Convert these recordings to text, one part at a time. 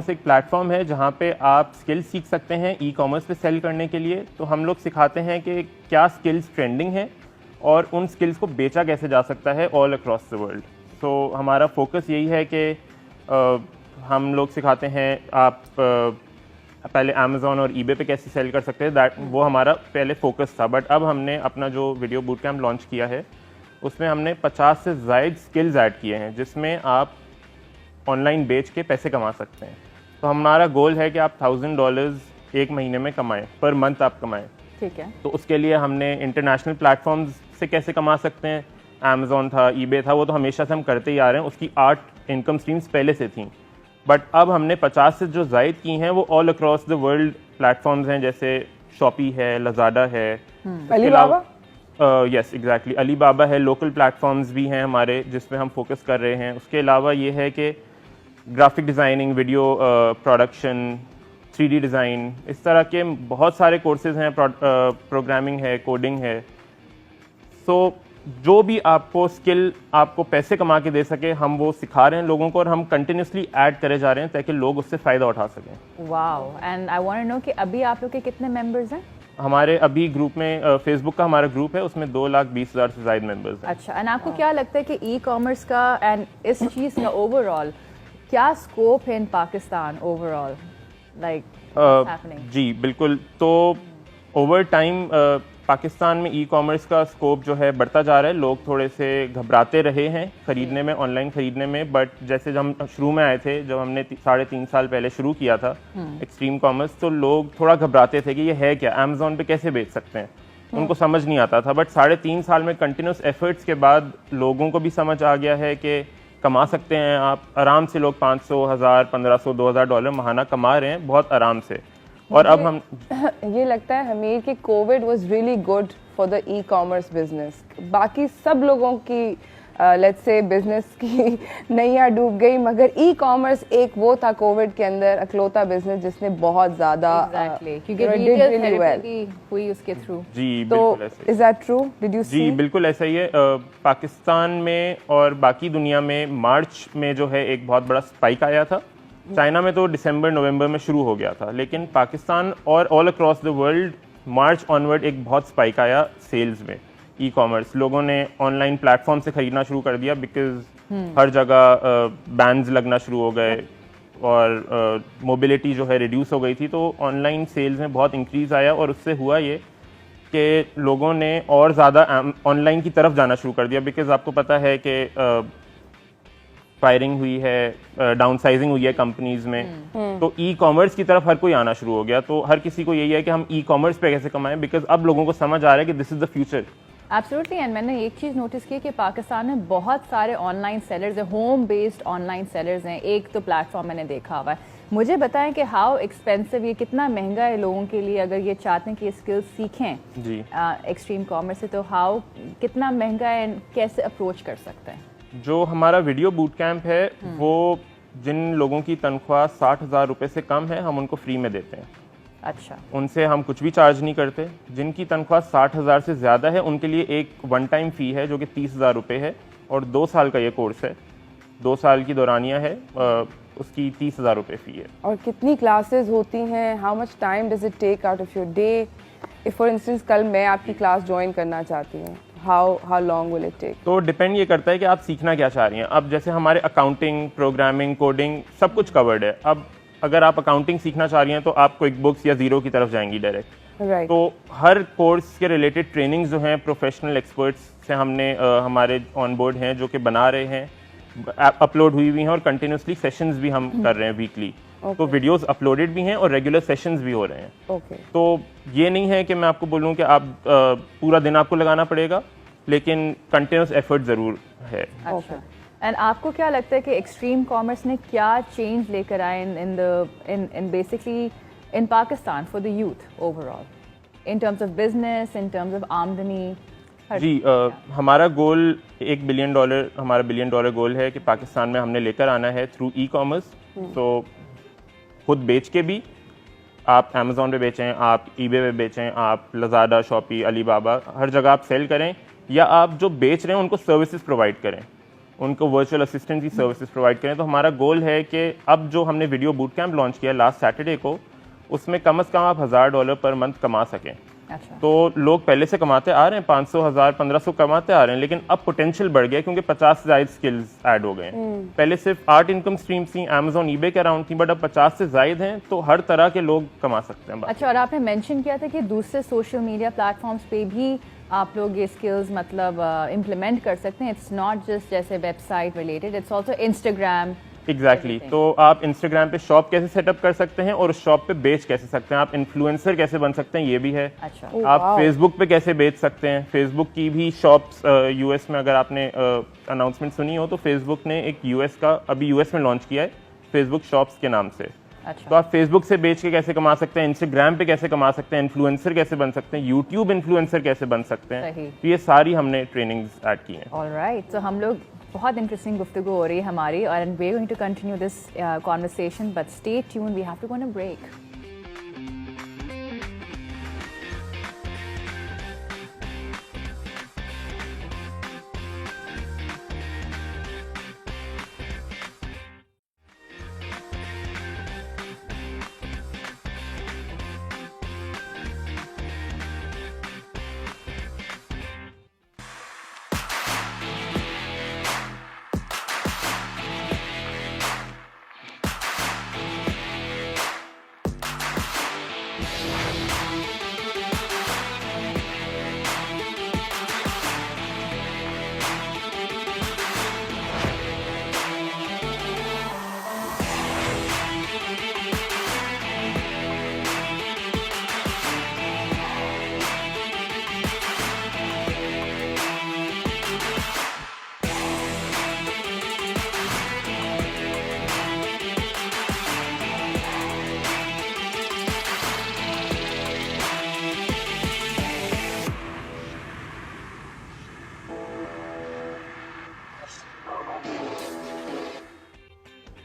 Commerce एक platform है जहाँ पे आप स्किल्स सीख सकते हैं ई कॉमर्स पे सेल करने के लिए। तो हम लोग सिखाते हैं कि क्या स्किल्स ट्रेंडिंग है और उन स्किल्स को बेचा कैसे जा सकता है ऑल अक्रॉस द वर्ल्ड। तो हमारा फोकस यही है कि हम लोग सिखाते हैं आप पहले अमेज़ॉन और ईबे पे कैसे सेल कर सकते हैं, दैट वो हमारा पहले फोकस था। बट अब हमने अपना जो वीडियो बूट कैम्प लॉन्च किया है उसमें हमने 50 से ज़ायद स्किल्स ऐड किए हैं जिसमें आप ऑनलाइन बेच के पैसे कमा सकते हैं। तो हमारा गोल है कि आप $1000 एक महीने में कमाएं, पर मंथ आप कमाएं। ठीक है। तो उसके लिए हमने इंटरनेशनल प्लेटफॉर्म्स से कैसे कमा सकते हैं, अमेज़ॉन था, ईबे था, वो तो हमेशा से हम करते ही आ रहे हैं, उसकी 8 इनकम स्ट्रीम्स पहले से थी। बट अब हमने 50 से जो ज़ायद की हैं वो all across the world platforms हैं, जैसे शॉपी है, लजाडा है, अलीबाबा। यस एग्जैक्टली, अलीबाबा है। लोकल प्लेटफॉर्म्स भी हैं हमारे जिसमें हम फोकस कर रहे हैं। उसके अलावा ये है कि graphic designing, video production, 3D design, इस तरह के बहुत सारे कोर्सेज हैं, प्रोग्रामिंग है, कोडिंग है। सो जो भी आपको स्किल आपको पैसे कमा के दे सके हम वो सिखा रहे हैं लोगों को, और हम कंटिन्यूसली ऐड करे जा रहे हैं ताकि लोग उससे फ़ायदा उठा सकें। Wow, and I want to know कि अभी आप लोग के कितने मेंबर्स हैं? हमारे अभी ग्रुप में फेसबुक का हमारा ग्रुप है, उसमें 2,20,000 से ज़ायद मेंबर्स हैं। अच्छा, एंड आपको क्या लगता है कि ई कॉमर्स का एंड इस चीज़ का ओवरऑल क्या स्कोप है इन पाकिस्तान ओवरऑल, लाइक हैपनिंग? जी बिल्कुल। तो ओवर टाइम पाकिस्तान में ई कॉमर्स का स्कोप जो है बढ़ता जा रहा है। लोग थोड़े से घबराते रहे हैं ख़रीदने में, ऑनलाइन ख़रीदने में, बट जैसे जब हम शुरू में आए थे, जब हमने 3.5 साल पहले शुरू किया था एक्सट्रीम कॉमर्स, तो लोग थोड़ा घबराते थे कि ये है क्या, अमेज़ॉन पे कैसे बेच सकते हैं, उनको समझ नहीं आता था। बट 3.5 साल में कंटिन्यूस एफर्ट्स के बाद लोगों को भी समझ आ गया है कि कमा सकते हैं आप आराम से। लोग 500, 1000, 1500, $2000 महाना कमा रहे हैं बहुत आराम से। और अब हम ये लगता है हमें कि Covid was really good for the e commerce business. बाकी सब लोगों की लेट्स से बिजनेस की नैया डूब गई, मगर ई कॉमर्स एक वो था कोविड के अंदर अकलौता बिजनेस जिसने बहुत ज़्यादा क्योंकि रिटेल थेरेपी हुई उसके थ्रू। जी तो बिल्कुल ऐसे is that true? Did you see? जी बिल्कुल ऐसा ही है। पाकिस्तान में और बाकी दुनिया में मार्च में जो है एक बहुत बड़ा स्पाइक आया था। चाइना में तो दिसंबर नवंबर में शुरू हो गया था, लेकिन पाकिस्तान और all across the world March onward एक बहुत स्पाइक आया सेल्स में। ई कॉमर्स लोगों ने ऑनलाइन प्लेटफॉर्म से ख़रीदना शुरू कर दिया बिकॉज हर जगह बैन्स लगना शुरू हो गए और मोबिलिटी जो है रिड्यूस हो गई थी। तो ऑनलाइन सेल्स में बहुत इंक्रीज़ आया और उससे हुआ ये कि लोगों ने और ज़्यादा ऑनलाइन की तरफ जाना शुरू कर दिया। बिकॉज आपको पता है कि फायरिंग हुई है, डाउनसाइजिंग हुई है कंपनीज में, तो ई कॉमर्स की तरफ हर कोई आना शुरू हो गया। तो हर किसी को यही है कि हम ई कॉमर्स पे कैसे कमाएं, बिकॉज अब लोगों को समझ आ रहा है कि this is the future. Absolutely. And मैंने एक चीज़ नोटिस की कि पाकिस्तान में बहुत सारे ऑनलाइन सेलर्स हैं, होम बेस्ड ऑनलाइन सेलर्स हैं। एक तो प्लेटफॉर्म मैंने देखा हुआ है। मुझे बताएं कि हाउ एक्सपेंसिव, ये कितना महंगा है लोगों के लिए अगर ये चाहते हैं कि ये स्किल्स सीखें जी एक्सट्रीम कॉमर्स से, तो हाउ कितना महंगा है एंड कैसे अप्रोच कर सकते हैं? जो हमारा वीडियो बूट कैंप है वो जिन लोगों की तनख्वाह 60,000 रुपये से कम है हम उनको फ्री में देते हैं। अच्छा, उनसे हम कुछ भी चार्ज नहीं करते। जिनकी तनख्वाह 60,000 से ज़्यादा है उनके लिए एक वन टाइम फ़ी है जो कि 30,000 रुपये है, और 2 साल का ये कोर्स है, 2 साल की दौरानिया है, उसकी 30,000 रुपये फ़ी है। और कितनी क्लासेस होती हैं? How much time does it take out of your day? If for instance कल मैं आपकी क्लास ज्वाइन करना चाहती हूँ, how long will it take? तो डिपेंड ये करता है कि आप सीखना क्या चाह रही हैं। अब जैसे हमारे अकाउंटिंग, प्रोग्रामिंग, कोडिंग सब कुछ कवर्ड है। अब अगर आप अकाउंटिंग सीखना चाह रही हैं तो आप क्विक बुक्स या ज़ीरो की तरफ जाएंगी डायरेक्ट। राइट। तो हर कोर्स के रिलेटेड ट्रेनिंग्स जो हैं प्रोफेशनल एक्सपर्ट्स से हमने हमारे ऑन बोर्ड हैं जो कि बना रहे हैं, अपलोड हुई हुई हैं, और कंटिन्यूसली सेशंस भी हम कर रहे हैं वीकली। तो वीडियोस अपलोडेड भी हैं और रेगुलर सेशंस भी हो रहे हैं। ओके। तो ये नहीं है कि मैं आपको बोलूँ कि आप पूरा दिन आपको लगाना पड़ेगा, लेकिन कंटिन्यूस एफर्ट ज़रूर है। अच्छा। एंड आपको क्या लगता है कि एक्सट्रीम कॉमर्स ने क्या चेंज लेकर आए in basically in Pakistan for the youth overall, in terms of business, in terms of आमदनी? जी हमारा गोल $1 बिलियन, हमारा $1 बिलियन गोल है कि पाकिस्तान में हमने लेकर आना है थ्रू ई कॉमर्स। तो खुद बेच के भी, आप अमेज़ॉन पे बेचें, आप ईबे पे बेचें, आप लजाडा, शॉपी, अलीबाबा, हर जगह आप सेल करें, या आप जो बेच रहे हैं उनको सर्विसेज प्रोवाइड करें। उनको वर्चुअल असिस्टेंट की सर्विसेज प्रोवाइड करें। तो हमारा गोल है कि अब जो हमने वीडियो बूट कैंप लॉन्च किया लास्ट सैटरडे को, उसमें कम से कम आप $1000 पर मंथ कमा सकें। अच्छा। तो लोग पहले से कमाते आ रहे हैं, 500, 1000, 1500 कमाते आ रहे हैं, लेकिन अब पोटेंशियल बढ़ गया क्योंकि 50 से ज़ायद स्किल्स ऐड हो गए हैं। पहले सिर्फ 8 इनकम स्ट्रीम्स थी, अमेजोन ईबे के अराउंड थी, बट अब 50 से ज़ायद हैं, तो हर तरह के लोग कमा सकते हैं। अच्छा, और आपने मेंशन किया था कि दूसरे सोशल मीडिया प्लेटफॉर्म्स पे भी आप लोग ये स्किल्स मतलब इम्प्लीमेंट कर सकते हैं। इट्स नॉट जस्ट जैसे website related, it's also Instagram. Exactly तो आप इंस्टाग्राम पे शॉप कैसे सेटअप कर सकते हैं और उस शॉप पे बेच कैसे सकते हैं, आप इन्फ्लुएंसर कैसे बन सकते हैं, ये भी है। अच्छा। आप फेसबुक पे कैसे बेच सकते हैं, फेसबुक की भी शॉप्स यूएस में, अगर आपने अनाउंसमेंट सुनी हो तो फेसबुक ने एक यूएस का अभी यूएस में लॉन्च किया है फेसबुक शॉप्स के नाम से। अच्छा। तो आप फेसबुक से बेच के कैसे कमा सकते हैं, इंस्टाग्राम पे कैसे कमा सकते हैं, इन्फ्लुएंसर कैसे बन सकते हैं, यूट्यूब इन्फ्लुएंसर कैसे बन सकते हैं, सही। तो ये सारी हमने ट्रेनिंग्स ऐड की हैं। ऑलराइट, तो हम लोग बहुत इंटरेस्टिंग गुफ्तगू हो रही है हमारी, और we are going to continue this conversation, but stay tune, we have to go on a break.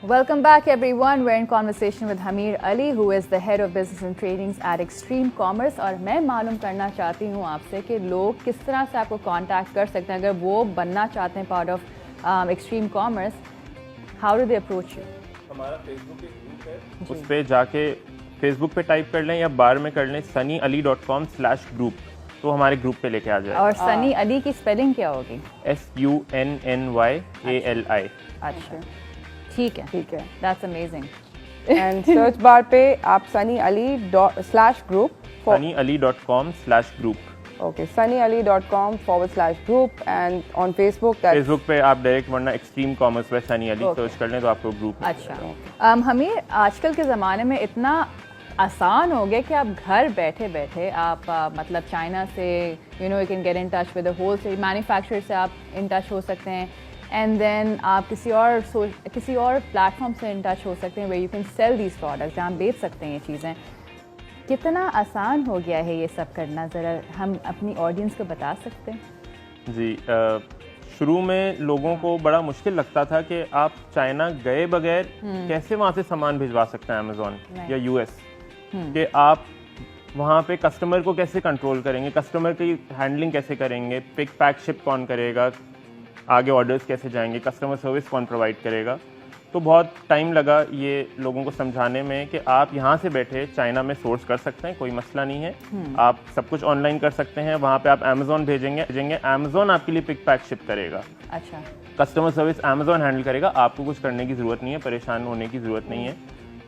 Welcome back, everyone. We're in conversation with Hamir Ali, who is the head of business and trainings at Extreme Commerce. और मैं मालूम करना चाहती हूँ आपसे कि लोग किस तरह से आपको कांटेक्ट कर सकते हैं अगर वो बनना चाहते हैं part of extreme commerce. How do they approach you? हमारा फेसबुक एक ग्रुप है, उस पर जाके फेसबुक पे टाइप कर लें या बार में कर लें sunnyali.com/group, तो हमारे ग्रुप पे लेके आ जाए। और सनी अली की स्पेलिंग क्या होगी? SUNNYALI। अच्छा, ठीक है, ठीक है। That's amazing. And search bar पे आप sunnyali.com/group sunnyali.com/group। Okay, sunnyali.com/group, and on Facebook that's Facebook पे आप डायरेक्ट वरना extreme commerce by Sunny Ali search कर लें तो आपको ग्रुप। अच्छा, हमें आजकल के ज़माने में इतना आसान हो गया कि आप घर बैठे बैठे आप मतलब चाइना से you can get in touch with the wholesale manufacturer से आप इन टच हो सकते हैं, एंड देन आप किसी और प्लेटफॉर्म से इन टच हो सकते हैं way you can sell these products, जहाँ बेच सकते हैं ये चीज़ें। कितना आसान हो गया है ये सब करना, ज़रा हम अपनी ऑडियंस को बता सकते हैं? जी, शुरू में लोगों को बड़ा मुश्किल लगता था कि आप चाइना गए बगैर कैसे वहाँ से सामान भिजवा सकते हैं अमेजोन या यूएस, कि आप वहाँ पे कस्टमर को कैसे कंट्रोल करेंगे, कस्टमर की हैंडलिंग कैसे करेंगे, पिक पैक शिप कौन करेगा, आगे ऑर्डर्स कैसे जाएंगे, कस्टमर सर्विस कौन प्रोवाइड करेगा। तो बहुत टाइम लगा ये लोगों को समझाने में कि आप यहाँ से बैठे चाइना में सोर्स कर सकते हैं, कोई मसला नहीं है, आप सब कुछ ऑनलाइन कर सकते हैं। वहाँ पे आप अमेजोन भेजेंगे, अमेजोन आपके लिए पिक पैक शिप करेगा। अच्छा, कस्टमर सर्विस अमेजोन हैंडल करेगा, आपको कुछ करने की ज़रूरत नहीं है, परेशान होने की ज़रूरत नहीं है।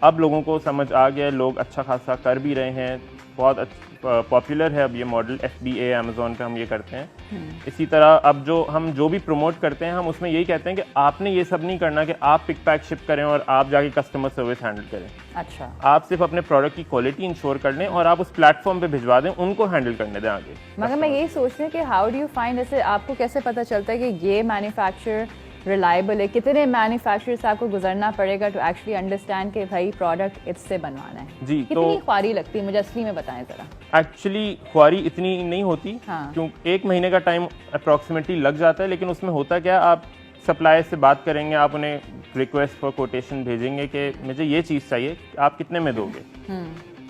अब लोगों को समझ आ गया, लोग अच्छा खासा कर भी रहे हैं, बहुत पॉपुलर है अब ये मॉडल। FBA अमेजोन पे हम ये करते हैं। इसी तरह अब हम जो भी प्रमोट करते हैं हम उसमें यही कहते हैं कि आपने ये सब नहीं करना कि आप पिक पैक शिप करें और आप जाके कस्टमर सर्विस हैंडल करें। अच्छा, आप सिर्फ अपने प्रोडक्ट की क्वालिटी इंश्योर कर लें और आप उस प्लेटफॉर्म पे भिजवा दें, उनको हैंडल करने दें आगे। मगर मैं यही सोच रही हूँ कि हाउ डू यू फाइंड, जैसे आपको कैसे पता चलता है कि ये मैन्युफैक्चरर रिलायबल है? कितने मैन्युफैक्चरर से आपको गुजरना पड़ेगा टू एक्चुअली अंडरस्टैंड कि भाई प्रोडक्ट इससे बनवाना है? जी, कितनी ख्वारी लगती है, मुझे असली में बताएं ज़रा। एक्चुअली ख्वारी इतनी नहीं होती, हाँ। क्यों 1 महीने का टाइम अप्रॉक्सीमेटली लग जाता है, लेकिन उसमें होता क्या, आप सप्लायर से बात करेंगे, आप उन्हें रिक्वेस्ट फॉर कोटेशन भेजेंगे कि मुझे ये चीज़ चाहिए, आप कितने में दोगे।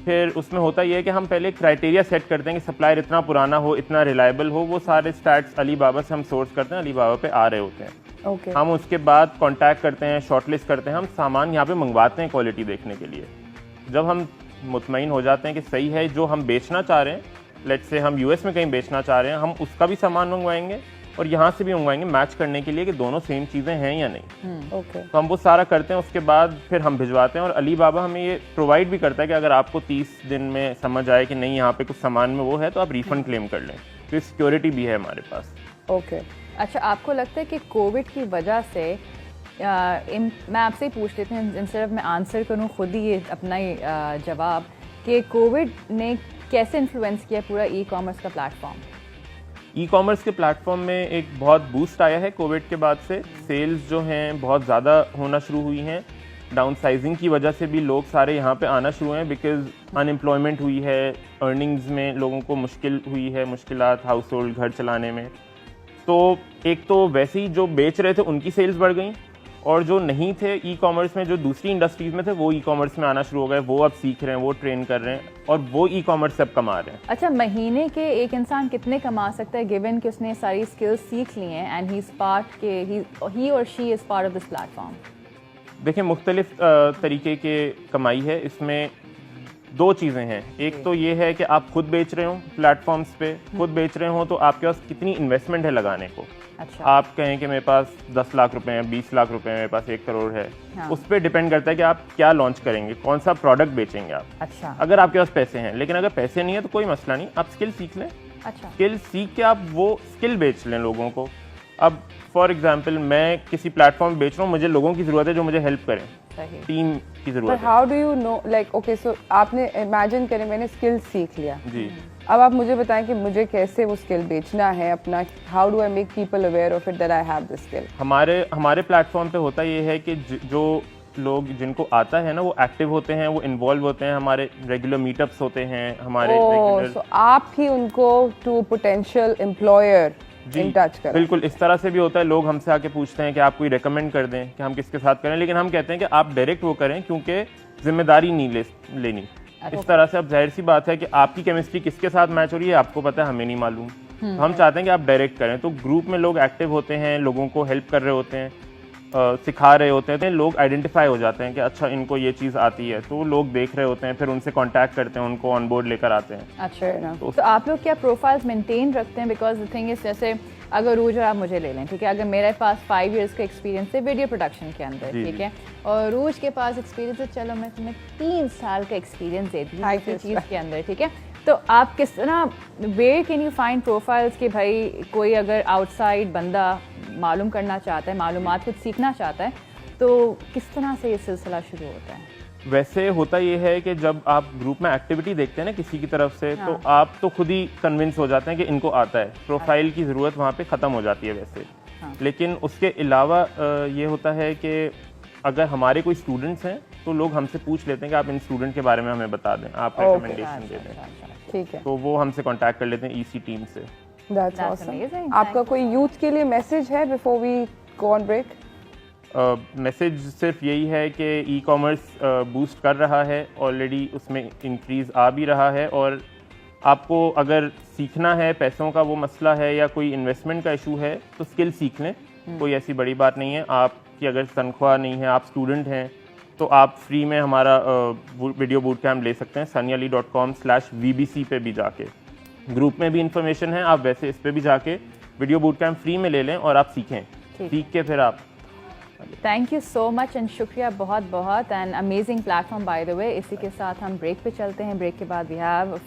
फिर उसमें होता ये है कि हम पहले क्राइटेरिया सेट करते हैं कि सप्लायर इतना पुराना हो, इतना रिलायबल हो। वो सारे स्टैट्स अलीबाबा से हम सोर्स करते हैं, अलीबाबा पे आ रहे होते हैं। ओके हम उसके बाद कांटेक्ट करते हैं, शॉर्टलिस्ट करते हैं, हम सामान यहाँ पे मंगवाते हैं क्वालिटी देखने के लिए। जब हम मुतमईन हो जाते हैं कि सही है जो हम बेचना चाह रहे हैं, लेट्स से हम यूएस में कहीं बेचना चाह रहे हैं, हम उसका भी सामान मंगवाएंगे और यहाँ से भी मंगवाएंगे मैच करने के लिए कि दोनों सेम चीज़ें हैं या नहीं। ओके तो हम वो सारा करते हैं, उसके बाद फिर हम भिजवाते हैं। और अली बाबा हमें ये प्रोवाइड भी करता है कि अगर आपको 30 दिन में समझ आए कि नहीं यहाँ पे कुछ सामान में वो है तो आप रिफंड क्लेम कर लें। तो सिक्योरिटी भी है हमारे पास। ओके अच्छा, आपको लगता है कि कोविड की वजह से मैं आपसे ही पूछ लेती हूँ, इंस्टेड ऑफ मैं आंसर करूँ खुद ही ये अपना ही जवाब, कि कोविड ने कैसे इन्फ्लुएंस किया पूरा ई कॉमर्स का प्लेटफॉर्म? ई कॉमर्स के प्लेटफॉर्म में एक बहुत बूस्ट आया है कोविड के बाद से। सेल्स जो हैं बहुत ज़्यादा होना शुरू हुई हैं। डाउनसाइजिंग की वजह से भी लोग सारे यहाँ पे आना शुरू हैं, बिकॉज अनएम्प्लॉयमेंट हुई है, अर्निंग्स में लोगों को मुश्किल हुई है, मुश्किलात हाउस होल्ड घर चलाने में। तो एक तो वैसे ही जो बेच रहे थे उनकी सेल्स बढ़ गई, और जो नहीं थे ई कॉमर्स में, जो दूसरी इंडस्ट्रीज में थे, वो ई कॉमर्स में आना शुरू हो गए। वो अब सीख रहे हैं, वो ट्रेन कर रहे हैं और वो ई कॉमर्स से अब कमा रहे हैं। अच्छा, महीने के एक इंसान कितने कमा सकता है गिवन कि उसने सारी स्किल्स सीख ली हैं एंड ही और she is part of this platform? देखिए, मुख्तलिफ तरीके के कमाई है इसमें। दो चीज़ें हैं, एक तो ये है कि आप खुद बेच रहे हो प्लेटफॉर्म्स पे, खुद बेच रहे हो तो आपके पास कितनी इन्वेस्टमेंट है लगाने को। अच्छा, आप कहें कि मेरे पास 10 लाख रुपए हैं, 20 लाख रुपए हैं, मेरे पास 1 करोड़ है, हाँ। उस पर डिपेंड करता है कि आप क्या लॉन्च करेंगे, कौन सा प्रोडक्ट बेचेंगे आप। अच्छा, अगर आपके पास पैसे हैं, लेकिन अगर पैसे नहीं है तो कोई मसला नहीं, आप स्किल सीख लें। अच्छा, स्किल सीख के आप वो स्किल बेच लें लोगों को। अब फॉर एग्जांपल मैं किसी प्लेटफॉर्म बेच रहा हूँ, मुझे लोगों की ज़रूरत है जो मुझे हेल्प करें, सही। टीम की बट ज़रूरत है। How do you know, like okay so आपने इमेजिन करें मैंने स्किल सीख लिया, जी, अब आप मुझे बताएं कि मुझे कैसे वो स्किल बेचना है अपना। How do I make people aware of it that I have this skill? हमारे प्लेटफॉर्म पे होता ये है कि जो लोग जिनको आता है ना वो एक्टिव होते हैं, वो इन्वॉल्व होते हैं, हमारे रेगुलर मीटअप्स होते हैं, हमारे रेगुलर। सो आप ही उनको to potential employer in touch करें? बिल्कुल, इस तरह से भी होता है। लोग हमसे आके पूछते हैं कि आप कोई रेकमेंड कर दें कि हम किसके साथ करें, लेकिन हम कहते हैं कि आप डायरेक्ट वो करें क्योंकि जिम्मेदारी नहीं लेनी। इस तरह से अब जाहिर सी बात है कि आपकी केमिस्ट्री किसके साथ मैच हो रही है आपको पता है, हमें नहीं मालूम। तो हम चाहते हैं कि आप डायरेक्ट करें। तो ग्रुप में लोग एक्टिव होते हैं, लोगों को हेल्प कर रहे होते हैं, सिखा रहे होते हैं, तो लोग आइडेंटिफाई हो जाते हैं कि अच्छा इनको ये चीज़ आती है, तो लोग देख रहे होते हैं, फिर उनसे कांटेक्ट करते हैं, उनको ऑन बोर्ड लेकर आते हैं। अच्छा, तो आप लोग क्या प्रोफाइल्स मेंटेन रखते हैं? बिकॉज द थिंग इज, जैसे अगर रूज और आप मुझे ले लें, ठीक है, अगर मेरे पास 5 इयर्स का एक्सपीरियंस है वीडियो प्रोडक्शन के अंदर, ठीक है, और रूज के पास एक्सपीरियंस है, चलो मैं तुम्हें 3 साल का एक्सपीरियंस देती हूँ किसी चीज़ के अंदर, ठीक है, तो आप किस तरह, where can you find profiles कि भाई कोई अगर आउटसाइड बंदा मालूम करना चाहता है, मालूमात कुछ सीखना चाहता है, तो किस तरह से ये सिलसिला शुरू होता है? वैसे होता ये है कि जब आप ग्रुप में एक्टिविटी देखते हैं ना किसी की तरफ से, तो आप तो खुद ही कन्विंस हो जाते हैं कि इनको आता है, प्रोफाइल की ज़रूरत वहाँ पे ख़त्म हो जाती है वैसे। लेकिन उसके अलावा ये होता है कि अगर हमारे कोई स्टूडेंट्स हैं तो लोग हमसे पूछ लेते हैं कि आप इन स्टूडेंट के बारे में हमें बता दें, आप रिकमेंडेशन दे दें, ठीक है, तो वो हमसे कांटेक्ट कर लेते हैं ईसी टीम से। That's That's awesome. amazing. आपका कोई यूथ के लिए मैसेज है before we go on break? Message सिर्फ यही है कि ई कॉमर्स बूस्ट कर रहा है, ऑलरेडी उसमें इंक्रीज़ आ भी रहा है, और आपको अगर सीखना है, पैसों का वो मसला है या कोई इन्वेस्टमेंट का इशू है तो स्किल सीख लें, कोई ऐसी बड़ी बात नहीं है। आपकी अगर तनख्वाह नहीं है, आप स्टूडेंट हैं, तो आप फ्री में हमारा वीडियो बूट कैम्प ले सकते हैं sanyali.com/vbc पे भी जाके। ग्रुप में भी इंफॉर्मेशन है, आप वैसे इस पे भी जाके वीडियो बूट कैम्प फ्री में ले लें और आप सीखें, सीख के फिर आप। Thank you so much and शुक्रिया बहुत बहुत, and amazing platform by the way. इसी के साथ हम ब्रेक पे चलते हैं। ब्रेक के बाद वी हैव